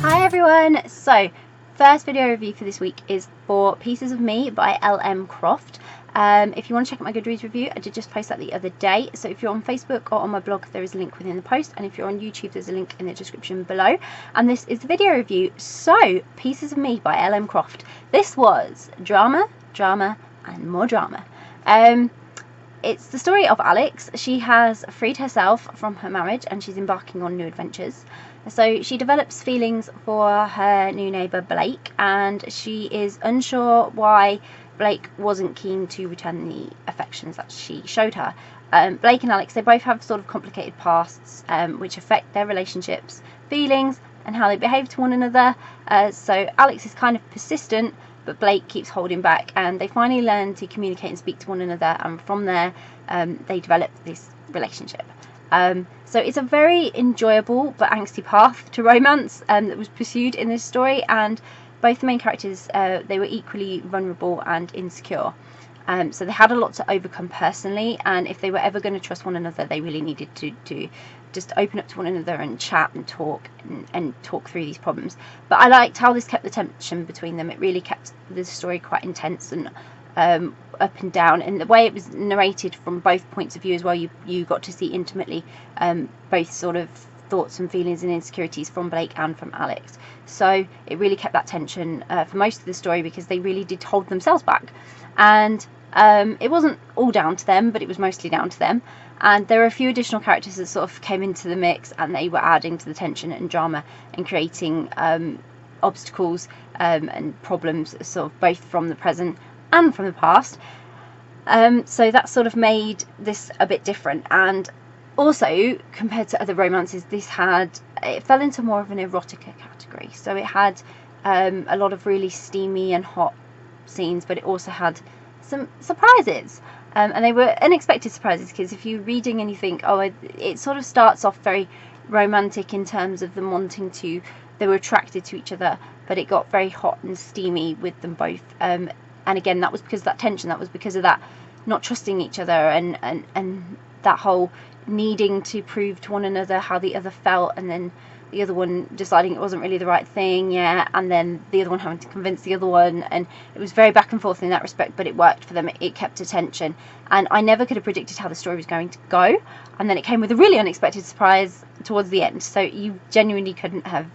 Hi everyone! So, first video review for this week is for Pieces of Me by Croft. If you want to check out my Goodreads review, I did just post that the other day. So if you're on Facebook or on my blog, there is a link within the post, and if you're on YouTube, there's a link in the description below. And this is the video review. So, Pieces of Me by Croft. This was drama, and more drama. It's the story of Alex. She has freed herself from her marriage and she's embarking on new adventures. So she develops feelings for her new neighbour Blake, and she is unsure why Blake wasn't keen to return the affections that she showed her. Blake and Alex, they both have sort of complicated pasts which affect their relationships, feelings and how they behave to one another. So Alex is kind of persistent, but Blake keeps holding back, and they finally learn to communicate and speak to one another, and from there they develop this relationship. So it's a very enjoyable but angsty path to romance that was pursued in this story, and both the main characters, they were equally vulnerable and insecure. So they had a lot to overcome personally, and if they were ever going to trust one another, they really needed to just open up to one another and chat and talk and talk through these problems. But I liked how this kept the tension between them. It really kept the story quite intense and up and down, and the way it was narrated from both points of view as well, you got to see intimately both sort of thoughts and feelings and insecurities from Blake and from Alex. So it really kept that tension for most of the story, because they really did hold themselves back, and it wasn't all down to them, but it was mostly down to them. And there were a few additional characters that sort of came into the mix, and they were adding to the tension and drama and creating obstacles and problems, sort of both from the present and from the past. So that sort of made this a bit different. And also, compared to other romances, it fell into more of an erotica category. So it had a lot of really steamy and hot scenes, but it also had some surprises. And they were unexpected surprises, because if you're reading and you think, oh, it sort of starts off very romantic in terms of them they were attracted to each other, but it got very hot and steamy with them both. And again, that was because of that tension, that was because of that not trusting each other, and that whole needing to prove to one another how the other felt, and then the other one deciding it wasn't really the right thing, and then the other one having to convince the other one, and it was very back and forth in that respect, but it worked for them. It kept attention, and I never could have predicted how the story was going to go, and then it came with a really unexpected surprise towards the end, so you genuinely couldn't have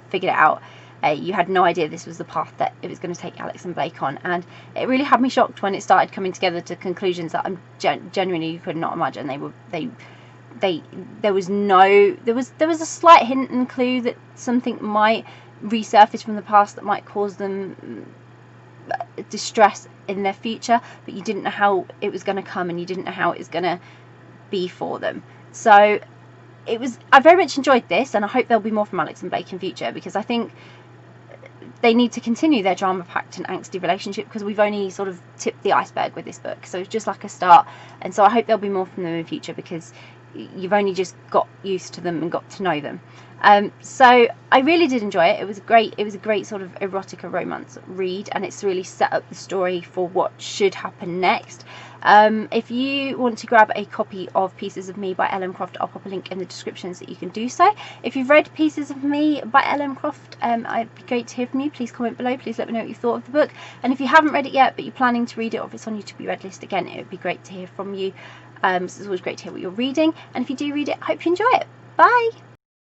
figured it out. You had no idea this was the path that it was going to take Alex and Blake on, and it really had me shocked when it started coming together to conclusions that I'm genuinely could not imagine. There was a slight hint and clue that something might resurface from the past that might cause them distress in their future, but you didn't know how it was going to come, and you didn't know how it was going to be for them. So I very much enjoyed this, and I hope there'll be more from Alex and Blake in future, because I think they need to continue their drama-packed and angsty relationship, because we've only sort of tipped the iceberg with this book, so it's just like a start. And so I hope there'll be more from them in future, because you've only just got used to them and got to know them. So I really did enjoy it. It was a great sort of erotica romance read, and it's really set up the story for what should happen next. If you want to grab a copy of Pieces of Me by Croft, I'll pop a link in the description so that you can do so. If you've read Pieces of Me by Croft, it'd be great to hear from you. Please comment below. Please let me know what you thought of the book. And if you haven't read it yet, but you're planning to read it, or if it's on your to be read list, again, it would be great to hear from you. So it's always great to hear what you're reading. And if you do read it, I hope you enjoy it. Bye!